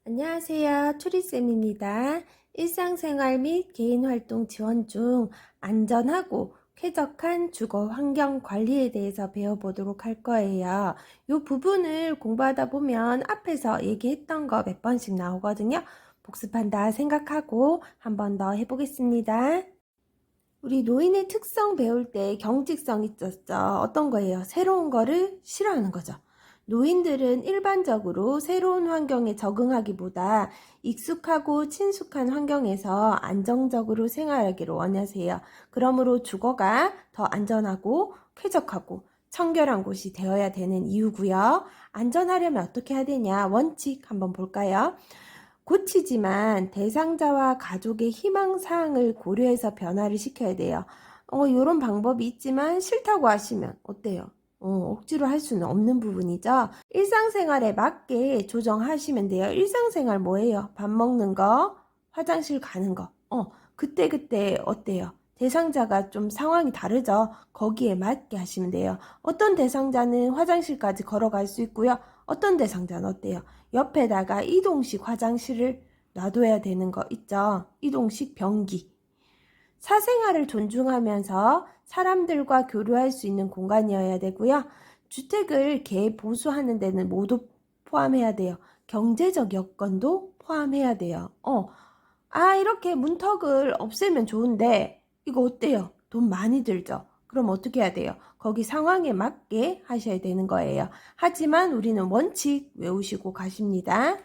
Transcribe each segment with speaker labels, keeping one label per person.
Speaker 1: 안녕하세요. 추리쌤입니다. 일상생활 및 개인활동 지원 중 안전하고 쾌적한 주거 환경 관리에 대해서 배워보도록 할 거예요. 이 부분을 공부하다 보면 앞에서 얘기했던 거 몇 번씩 나오거든요. 복습한다 생각하고 한 번 더 해보겠습니다. 우리 노인의 특성 배울 때 경직성 있었죠. 어떤 거예요? 새로운 거를 싫어하는 거죠. 노인들은 일반적으로 새로운 환경에 적응하기보다 익숙하고 친숙한 환경에서 안정적으로 생활하기를 원하세요. 그러므로 주거가 더 안전하고 쾌적하고 청결한 곳이 되어야 되는 이유고요. 안전하려면 어떻게 해야 되냐? 원칙 한번 볼까요? 고치지만 대상자와 가족의 희망사항을 고려해서 변화를 시켜야 돼요. 이런 방법이 있지만 싫다고 하시면 어때요? 억지로 할 수는 없는 부분이죠. 일상생활에 맞게 조정하시면 돼요. 일상생활 뭐예요? 밥 먹는 거, 화장실 가는 거. 그때그때 어때요? 대상자가 좀 상황이 다르죠. 거기에 맞게 하시면 돼요. 어떤 대상자는 화장실까지 걸어갈 수 있고요. 어떤 대상자는 어때요? 옆에다가 이동식 화장실을 놔둬야 되는 거 있죠. 이동식 변기. 사생활을 존중하면서 사람들과 교류할 수 있는 공간이어야 되고요. 주택을 개보수하는 데는 모두 포함해야 돼요. 경제적 여건도 포함해야 돼요. 이렇게 문턱을 없애면 좋은데 이거 어때요? 돈 많이 들죠? 그럼 어떻게 해야 돼요? 거기 상황에 맞게 하셔야 되는 거예요. 하지만 우리는 원칙 외우시고 가십니다.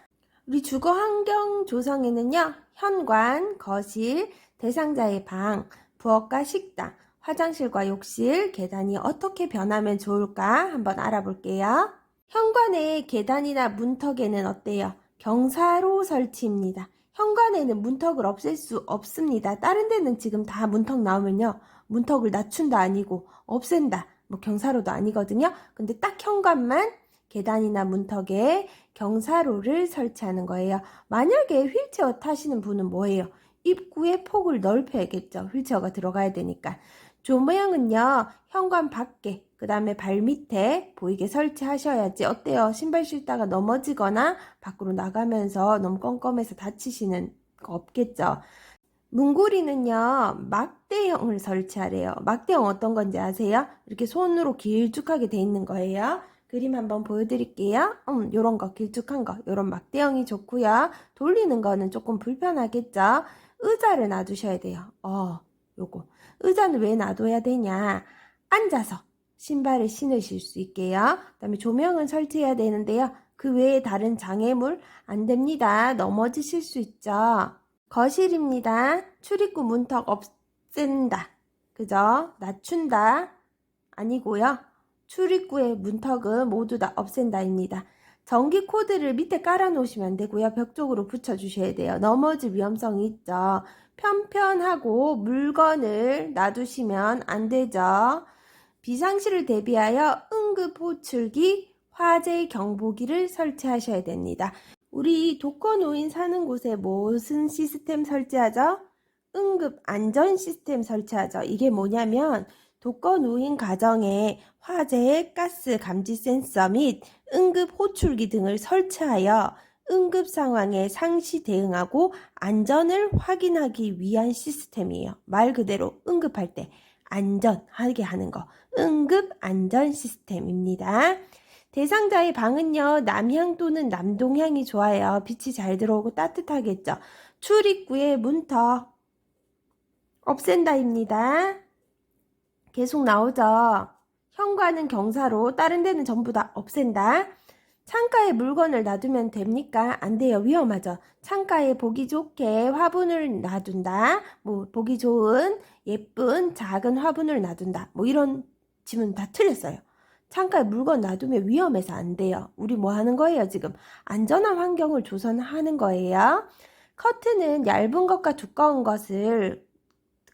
Speaker 1: 우리 주거 환경 조성에는요, 현관, 거실, 대상자의 방, 부엌과 식당, 화장실과 욕실, 계단이 어떻게 변하면 좋을까 한번 알아볼게요. 현관의 계단이나 문턱에는 어때요? 경사로 설치입니다. 현관에는 문턱을 없앨 수 없습니다. 다른 데는 지금 다 문턱 나오면요, 문턱을 낮춘다 아니고 없앤다, 뭐 경사로도 아니거든요. 근데 딱 현관만 계단이나 문턱에 경사로를 설치하는 거예요. 만약에 휠체어 타시는 분은 뭐예요? 입구의 폭을 넓혀야겠죠. 휠체어가 들어가야 되니까. 조명은요, 현관 밖에, 그 다음에 발 밑에 보이게 설치하셔야지. 어때요? 신발 신다가 넘어지거나 밖으로 나가면서 너무 껌껌해서 다치시는 거 없겠죠? 문고리는요, 막대형을 설치하래요. 막대형 어떤 건지 아세요? 이렇게 손으로 길쭉하게 돼 있는 거예요. 그림 한번 보여드릴게요. 요런 거, 길쭉한 거, 요런 막대형이 좋고요. 돌리는 거는 조금 불편하겠죠? 의자를 놔두셔야 돼요. 요거. 의자는 왜 놔둬야 되냐? 앉아서 신발을 신으실 수 있게요. 그 다음에 조명은 설치해야 되는데요. 그 외에 다른 장애물 안 됩니다. 넘어지실 수 있죠. 거실입니다. 출입구 문턱 없앤다. 그죠? 낮춘다. 아니고요. 출입구의 문턱은 모두 다 없앤다입니다. 전기 코드를 밑에 깔아 놓으시면 안 되고요. 벽 쪽으로 붙여 주셔야 돼요. 넘어질 위험성이 있죠. 편편하고 물건을 놔두시면 안 되죠. 비상시를 대비하여 응급 호출기, 화재 경보기를 설치하셔야 됩니다. 우리 독거노인 사는 곳에 무슨 시스템 설치하죠? 응급 안전 시스템 설치하죠. 이게 뭐냐면 독거노인 가정에 화재, 가스 감지 센서 및 응급 호출기 등을 설치하여 응급 상황에 상시 대응하고 안전을 확인하기 위한 시스템이에요. 말 그대로 응급할 때 안전하게 하는 거. 응급 안전 시스템입니다. 대상자의 방은요, 남향 또는 남동향이 좋아요. 빛이 잘 들어오고 따뜻하겠죠. 출입구의 문턱 없앤다입니다. 계속 나오죠. 현관은 경사로, 다른 데는 전부 다 없앤다. 창가에 물건을 놔두면 됩니까? 안 돼요. 위험하죠. 창가에 보기 좋게 화분을 놔둔다. 뭐 보기 좋은 예쁜 작은 화분을 놔둔다. 뭐 이런 질문 다 틀렸어요. 창가에 물건 놔두면 위험해서 안 돼요. 우리 뭐 하는 거예요, 지금? 안전한 환경을 조성하는 거예요. 커튼은 얇은 것과 두꺼운 것을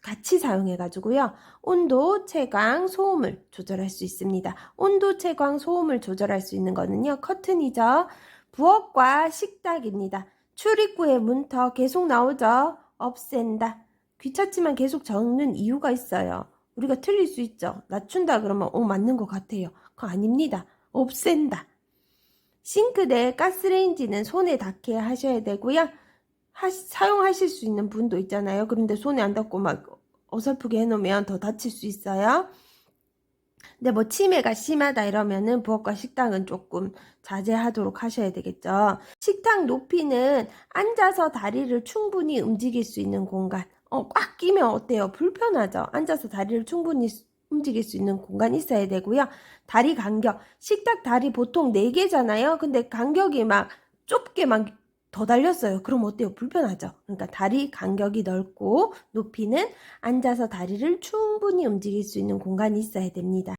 Speaker 1: 같이 사용해 가지고요. 온도, 채광, 소음을 조절할 수 있습니다. 온도, 채광, 소음을 조절할 수 있는 거는요, 커튼이죠. 부엌과 식탁입니다. 출입구의 문턱 계속 나오죠. 없앤다. 귀찮지만 계속 적는 이유가 있어요. 우리가 틀릴 수 있죠. 낮춘다 그러면 맞는 것 같아요. 그거 아닙니다. 없앤다. 싱크대, 가스레인지는 손에 닿게 하셔야 되고요. 사용하실 수 있는 분도 있잖아요. 그런데 손에 안 닿고 막 어설프게 해놓으면 더 다칠 수 있어요. 근데 뭐 치매가 심하다 이러면은 부엌과 식당은 조금 자제하도록 하셔야 되겠죠. 식탁 높이는 앉아서 다리를 충분히 움직일 수 있는 공간. 꽉 끼면 어때요? 불편하죠? 앉아서 다리를 충분히 움직일 수 있는 공간이 있어야 되고요. 다리 간격. 식탁 다리 보통 4개잖아요. 근데 간격이 막 좁게 막 더 달렸어요. 그럼 어때요? 불편하죠? 그러니까 다리 간격이 넓고 높이는 앉아서 다리를 충분히 움직일 수 있는 공간이 있어야 됩니다.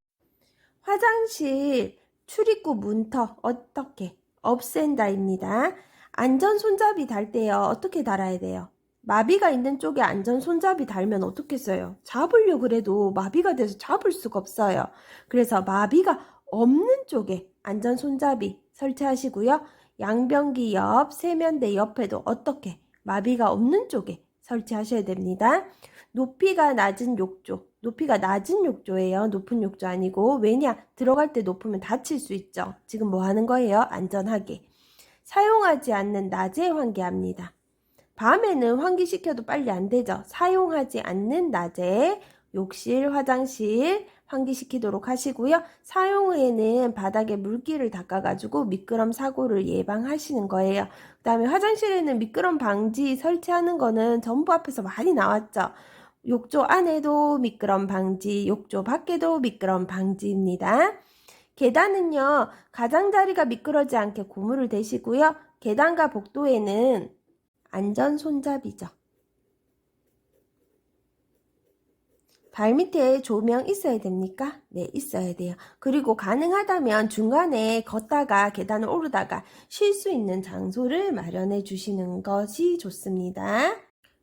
Speaker 1: 화장실 출입구 문턱 어떻게 없앤다입니다. 안전 손잡이 달 때요. 어떻게 달아야 돼요? 마비가 있는 쪽에 안전 손잡이 달면 어떻겠어요? 잡으려고 그래도 마비가 돼서 잡을 수가 없어요. 그래서 마비가 없는 쪽에 안전 손잡이 설치하시고요. 양변기 옆, 세면대 옆에도 어떻게 마비가 없는 쪽에 설치하셔야 됩니다. 높이가 낮은 욕조. 높이가 낮은 욕조예요. 높은 욕조 아니고. 왜냐? 들어갈 때 높으면 다칠 수 있죠. 지금 뭐 하는 거예요? 안전하게. 사용하지 않는 낮에 환기합니다. 밤에는 환기시켜도 빨리 안 되죠. 사용하지 않는 낮에 욕실, 화장실 환기시키도록 하시고요. 사용 후에는 바닥에 물기를 닦아가지고 미끄럼 사고를 예방하시는 거예요. 그 다음에 화장실에는 미끄럼 방지 설치하는 거는 전부 앞에서 많이 나왔죠. 욕조 안에도 미끄럼 방지, 욕조 밖에도 미끄럼 방지입니다. 계단은요, 가장자리가 미끄러지 않게 고무를 대시고요. 계단과 복도에는 안전 손잡이죠. 발밑에 조명 있어야 됩니까? 네, 있어야 돼요. 그리고 가능하다면 중간에 걷다가 계단을 오르다가 쉴 수 있는 장소를 마련해 주시는 것이 좋습니다.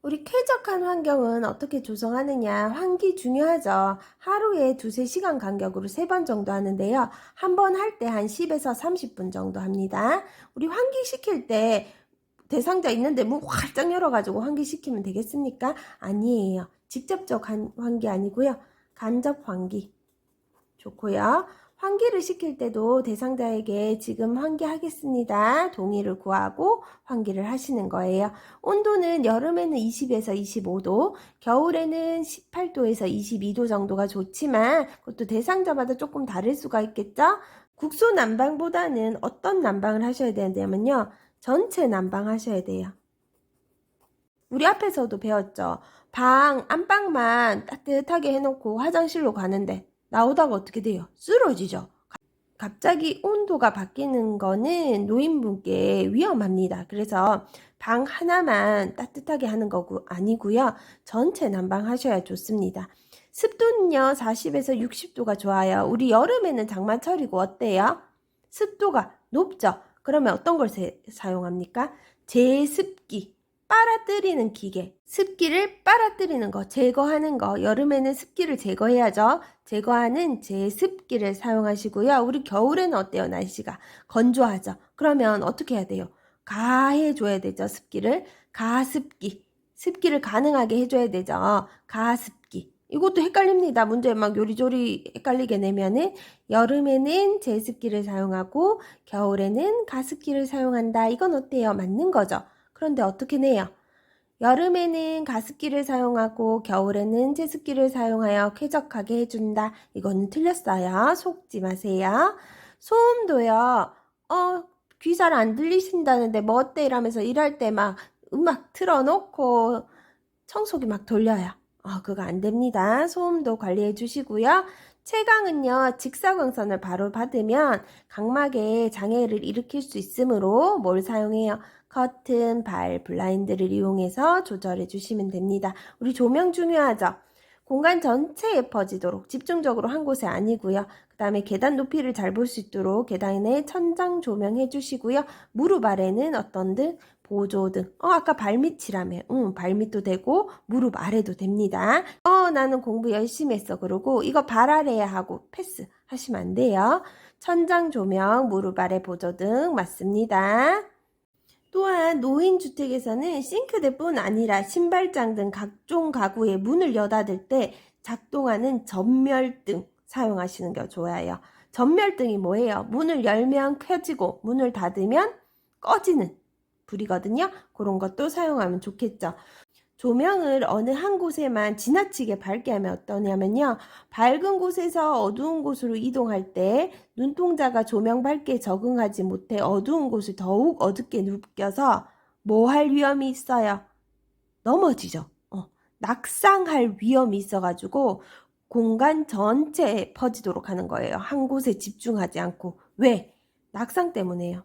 Speaker 1: 우리 쾌적한 환경은 어떻게 조성하느냐? 환기 중요하죠. 하루에 2-3시간 간격으로 3번 정도 하는데요. 한 번 할 때 한 10에서 30분 정도 합니다. 우리 환기 시킬 때 대상자 있는데 문 활짝 열어가지고 환기시키면 되겠습니까? 아니에요. 직접적 환기 아니고요. 간접 환기 좋고요. 환기를 시킬 때도 대상자에게 지금 환기하겠습니다. 동의를 구하고 환기를 하시는 거예요. 온도는 여름에는 20에서 25도, 겨울에는 18도에서 22도 정도가 좋지만 그것도 대상자마다 조금 다를 수가 있겠죠? 국소 난방보다는 어떤 난방을 하셔야 되냐면요. 전체 난방 하셔야 돼요. 우리 앞에서도 배웠죠. 안방만 따뜻하게 해놓고 화장실로 가는데 나오다가 어떻게 돼요? 쓰러지죠. 갑자기 온도가 바뀌는 거는 노인분께 위험합니다. 그래서 방 하나만 따뜻하게 하는 거 아니고요. 전체 난방하셔야 좋습니다. 습도는요. 40에서 60도가 좋아요. 우리 여름에는 장마철이고 어때요? 습도가 높죠. 그러면 어떤 걸 사용합니까? 제습기, 빨아들이는 기계, 습기를 빨아들이는 거, 제거하는 거. 여름에는 습기를 제거해야죠. 제거하는 제습기를 사용하시고요. 우리 겨울에는 어때요? 날씨가 건조하죠. 그러면 어떻게 해야 돼요? 가해줘야 되죠. 습기를. 가습기. 습기를 가능하게 해줘야 되죠. 가습기. 이것도 헷갈립니다. 문제 막 요리조리 헷갈리게 내면은 여름에는 제습기를 사용하고 겨울에는 가습기를 사용한다. 이건 어때요? 맞는 거죠. 그런데 어떻게 내요? 여름에는 가습기를 사용하고 겨울에는 제습기를 사용하여 쾌적하게 해준다. 이거는 틀렸어요. 속지 마세요. 소음도요. 귀 잘 안 들리신다는데 뭐 어때? 이러면서 일할 때 막 음악 틀어놓고 청소기 막 돌려요. 그거 안 됩니다. 소음도 관리해 주시고요. 채광은요, 직사광선을 바로 받으면 각막에 장애를 일으킬 수 있으므로 뭘 사용해요? 커튼, 블라인드를 이용해서 조절해 주시면 됩니다. 우리 조명 중요하죠? 공간 전체에 퍼지도록 집중적으로 한 곳에 아니고요. 그 다음에 계단 높이를 잘 볼 수 있도록 계단에 천장 조명해 주시고요. 무릎 아래는 어떤 등? 보조등. 아까 발밑이라며. 발밑도 되고 무릎 아래도 됩니다. 나는 공부 열심히 했어. 그러고 이거 발 아래야 하고 패스 하시면 안 돼요. 천장 조명, 무릎 아래 보조등 맞습니다. 또한 노인주택에서는 싱크대뿐 아니라 신발장 등 각종 가구의 문을 여닫을 때 작동하는 전멸등 사용하시는 게 좋아요. 전멸등이 뭐예요? 문을 열면 켜지고 문을 닫으면 꺼지는 불이거든요. 그런 것도 사용하면 좋겠죠. 조명을 어느 한 곳에만 지나치게 밝게 하면 어떠냐면요. 밝은 곳에서 어두운 곳으로 이동할 때 눈동자가 조명 밝기에 적응하지 못해 어두운 곳을 더욱 어둡게 느껴서 뭐 할 위험이 있어요? 넘어지죠. 낙상할 위험이 있어가지고 공간 전체에 퍼지도록 하는 거예요. 한 곳에 집중하지 않고. 왜? 낙상 때문에요.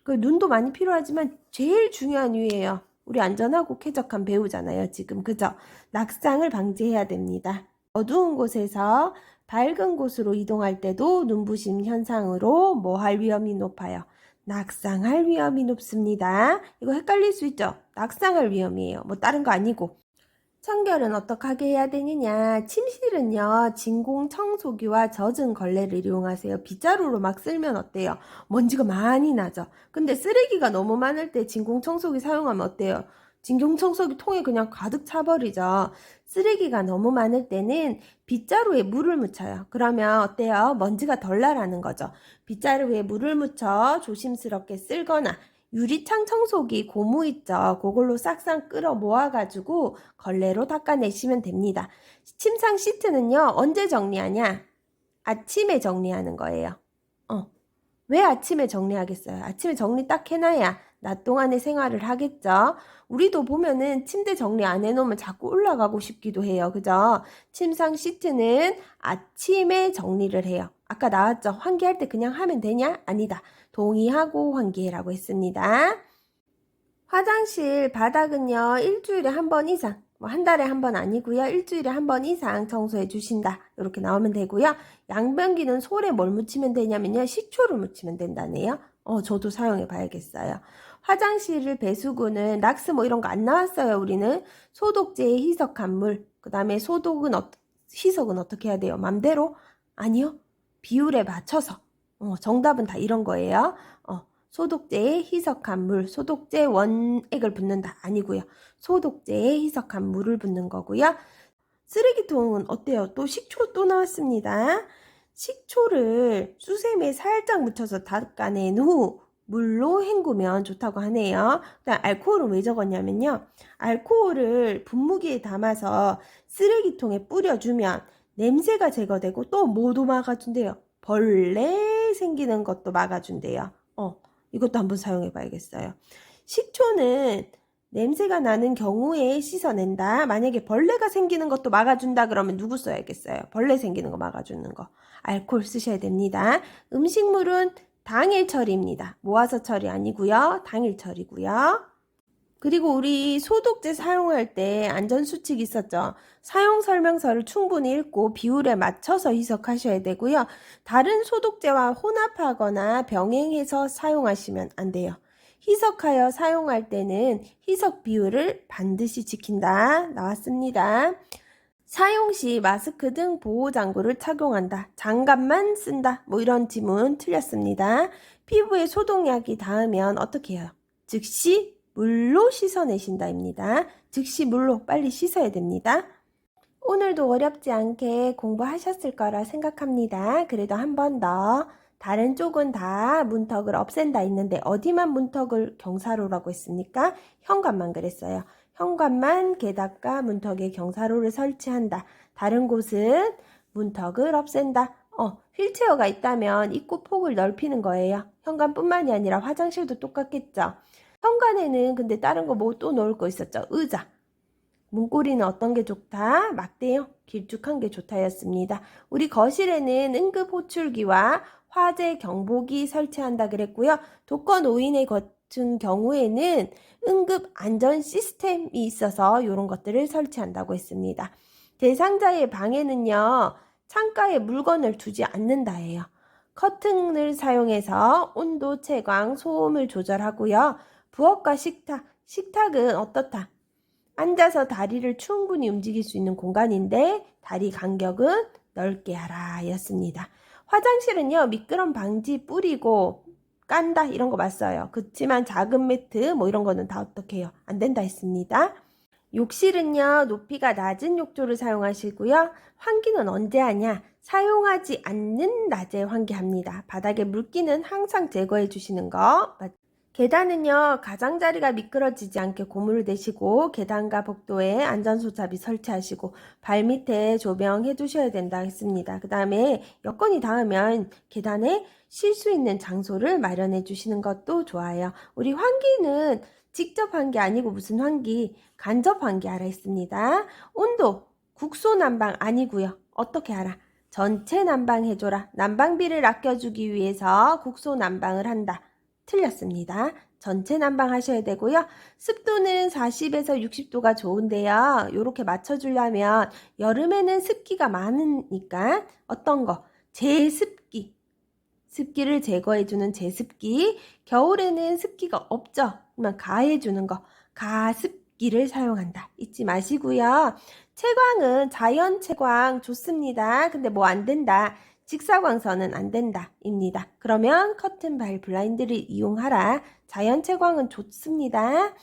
Speaker 1: 그 눈도 많이 필요하지만 제일 중요한 이유예요. 우리 안전하고 쾌적한 배우잖아요, 지금. 그죠? 낙상을 방지해야 됩니다. 어두운 곳에서 밝은 곳으로 이동할 때도 눈부심 현상으로 뭐 할 위험이 높아요? 낙상할 위험이 높습니다. 이거 헷갈릴 수 있죠? 낙상할 위험이에요. 뭐 다른 거 아니고. 청결은 어떻게 해야 되느냐? 침실은요, 진공 청소기와 젖은 걸레를 이용하세요. 빗자루로 막 쓸면 어때요? 먼지가 많이 나죠? 근데 쓰레기가 너무 많을 때 진공 청소기 사용하면 어때요? 진공 청소기 통에 그냥 가득 차버리죠. 쓰레기가 너무 많을 때는 빗자루에 물을 묻혀요. 그러면 어때요? 먼지가 덜 나라는 거죠. 빗자루에 물을 묻혀 조심스럽게 쓸거나 유리창 청소기 고무 있죠. 그걸로 싹싹 끌어 모아가지고 걸레로 닦아내시면 됩니다. 침상 시트는요, 언제 정리하냐? 아침에 정리하는 거예요. 왜 아침에 정리하겠어요? 아침에 정리 딱 해놔야 낮 동안의 생활을 하겠죠. 우리도 보면은 침대 정리 안 해놓으면 자꾸 올라가고 싶기도 해요. 그죠? 침상 시트는 아침에 정리를 해요. 아까 나왔죠? 환기할 때 그냥 하면 되냐? 아니다. 동의하고 환기해라고 했습니다. 화장실 바닥은요, 일주일에 한 번 이상, 뭐 한 달에 한 번 아니고요, 일주일에 한 번 이상 청소해 주신다. 이렇게 나오면 되고요. 양변기는 솔에 뭘 묻히면 되냐면요, 식초를 묻히면 된다네요. 저도 사용해 봐야겠어요. 화장실을 배수구는 락스 뭐 이런 거 안 나왔어요. 우리는 소독제에 희석한 물, 그 다음에 희석은 어떻게 해야 돼요? 맘대로? 아니요. 비율에 맞춰서. 정답은 다 이런 거예요. 소독제에 희석한 물, 소독제 원액을 붓는다. 아니고요. 소독제에 희석한 물을 붓는 거고요. 쓰레기통은 어때요? 또 식초 또 나왔습니다. 식초를 수세미에 살짝 묻혀서 닦아낸 후 물로 헹구면 좋다고 하네요. 그다음 알코올은 왜 적었냐면요. 알코올을 분무기에 담아서 쓰레기통에 뿌려주면 냄새가 제거되고 또 뭐도 막아준대요. 벌레 생기는 것도 막아준대요. 이것도 한번 사용해 봐야겠어요. 식초는 냄새가 나는 경우에 씻어낸다. 만약에 벌레가 생기는 것도 막아준다 그러면 누구 써야겠어요? 벌레 생기는 거 막아주는 거. 알코올 쓰셔야 됩니다. 음식물은 당일 처리입니다. 모아서 처리 아니고요. 당일 처리고요. 그리고 우리 소독제 사용할 때 안전수칙이 있었죠. 사용 설명서를 충분히 읽고 비율에 맞춰서 희석하셔야 되고요. 다른 소독제와 혼합하거나 병행해서 사용하시면 안 돼요. 희석하여 사용할 때는 희석 비율을 반드시 지킨다. 나왔습니다. 사용 시 마스크 등 보호장구를 착용한다. 장갑만 쓴다. 뭐 이런 지문 틀렸습니다. 피부에 소독약이 닿으면 어떻게 해요? 즉시 물로 씻어내신다입니다. 즉시 물로 빨리 씻어야 됩니다. 오늘도 어렵지 않게 공부하셨을 거라 생각합니다. 그래도 한 번 더. 다른 쪽은 다 문턱을 없앤다 있는데 어디만 문턱을 경사로라고 했습니까? 현관만 그랬어요. 현관만 게다가 문턱에 경사로를 설치한다. 다른 곳은 문턱을 없앤다. 휠체어가 있다면 입구 폭을 넓히는 거예요. 현관뿐만이 아니라 화장실도 똑같겠죠. 현관에는 근데 다른 거 뭐 또 넣을 거 있었죠? 의자. 문고리는 어떤 게 좋다? 막대요. 길쭉한 게 좋다였습니다. 우리 거실에는 응급 호출기와 화재 경보기 설치한다 그랬고요. 독거 노인의 같은 경우에는 응급 안전 시스템이 있어서 이런 것들을 설치한다고 했습니다. 대상자의 방에는요. 창가에 물건을 두지 않는다예요. 커튼을 사용해서 온도, 채광, 소음을 조절하고요. 부엌과 식탁은 어떻다? 앉아서 다리를 충분히 움직일 수 있는 공간인데 다리 간격은 넓게 하라 였습니다. 화장실은요. 미끄럼 방지 뿌리고 깐다 이런 거 맞어요. 그렇지만 작은 매트 뭐 이런 거는 다 어떻게 해요? 안 된다 했습니다. 욕실은요. 높이가 낮은 욕조를 사용하시고요. 환기는 언제 하냐? 사용하지 않는 낮에 환기합니다. 바닥에 물기는 항상 제거해 주시는 거. 계단은요, 가장자리가 미끄러지지 않게 고무를 대시고 계단과 복도에 안전소잡이 설치하시고 발밑에 조명해 두셔야 된다 했습니다. 그 다음에 여건이 닿으면 계단에 쉴 수 있는 장소를 마련해 주시는 것도 좋아요. 우리 환기는 직접 환기 아니고 무슨 환기? 간접 환기 하라 했습니다. 온도 국소 난방 아니고요. 어떻게 하라? 전체 난방 해줘라. 난방비를 아껴주기 위해서 국소 난방을 한다. 틀렸습니다. 전체 난방 하셔야 되고요. 습도는 40에서 60도가 좋은데요. 이렇게 맞춰주려면 여름에는 습기가 많으니까 어떤 거? 제습기. 습기를 제거해주는 제습기. 겨울에는 습기가 없죠. 그러면 가해주는 거. 가습기를 사용한다. 잊지 마시고요. 채광은 자연 채광 좋습니다. 근데 뭐 안 된다. 직사광선은 안 된다 입니다. 그러면 커튼 발 블라인드를 이용하라. 자연 채광은 좋습니다.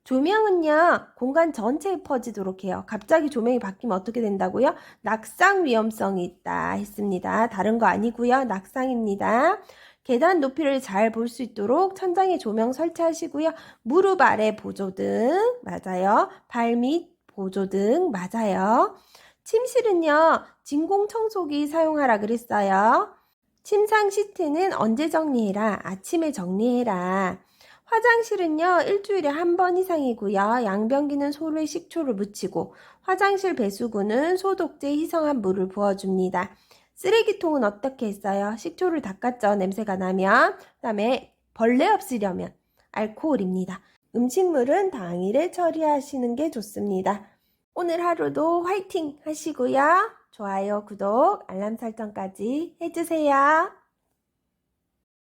Speaker 1: 조명은요, 공간 전체에 퍼지도록 해요. 갑자기 조명이 바뀌면 어떻게 된다고요? 낙상 위험성이 있다 했습니다. 다른 거 아니고요. 낙상입니다. 계단 높이를 잘 볼 수 있도록 천장에 조명 설치하시고요. 무릎 아래 보조등 맞아요. 발밑 보조등 맞아요. 침실은요, 진공청소기 사용하라 그랬어요. 침상 시트는 언제 정리해라? 아침에 정리해라. 화장실은요, 일주일에 한 번 이상이고요. 양변기는 소에 식초를 묻히고 화장실 배수구는 소독제 희성한 물을 부어줍니다. 쓰레기통은 어떻게 했어요? 식초를 닦았죠. 냄새가 나면. 그 다음에 벌레 없으려면 알코올입니다. 음식물은 당일에 처리하시는 게 좋습니다. 오늘 하루도 화이팅 하시고요. 좋아요, 구독, 알람 설정까지 해주세요.